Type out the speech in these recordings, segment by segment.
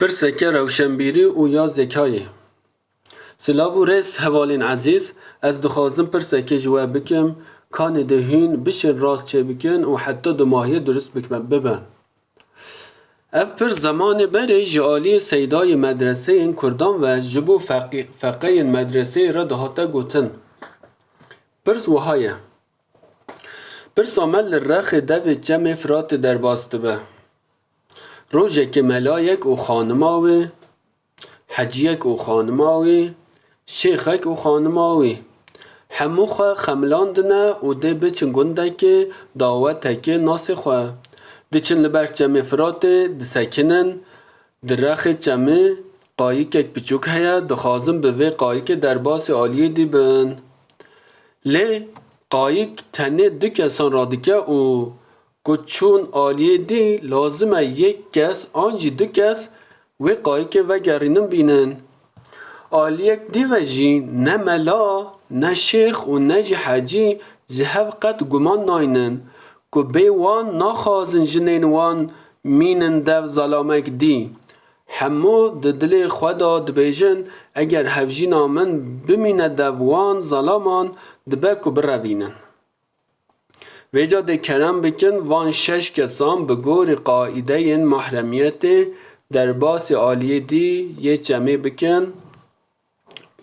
برسکه روشنبیری و یا زکایه. سلاو و رس هوالین عزیز از دخوازم پرسکه جواب بکم کان دهین بشین راست چه بکن و حتی دو ماهی درست بکم ببن. اف پر زمان بره جعالی سیدای مدرسه این کردان و جبو فقه مدرسه را دهاتا گوتن. پرس وحایه. پرس آمل رخ دو جمع فرات در باست به. روژه که ملایک و خانماوی، حجیک و خانماوی، شیخک و خانماوی همو خواه خملاندنه و ده بچن گنده که دعوت که ناس خواه ده چن لبر جمع فرات ده سکنن ده رخ جمع قایک بچوک هیا ده خازم به وی قایک در باس آلیه دی بن لی قایک تنه دو کسان را دکه و چون آلیه دی لازمه یک کس آنجی دو کس وی قایک و گرینم بینن آلیک دی و جی نه ملا نه شیخ و نه جی حجی جهو قد گمان ناینن که بی وان نخوازن جنین وان مینن دو ظلامک دی همو دل خدا دبیجن اگر هفجی نامن بمینه دو وان ظلامان دبکو بروینن ویجا ده کرم بکن وان شش کسان به گور قاعده این محرمیت در باس آلیه دی یه جمعه بکن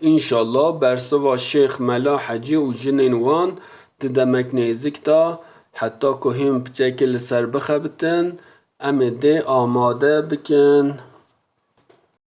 انشالله برسوا شیخ ملا حجی و جنین وان دمک نیزک تا حتی که هم بچه که لسر بخبتن امده آماده بکن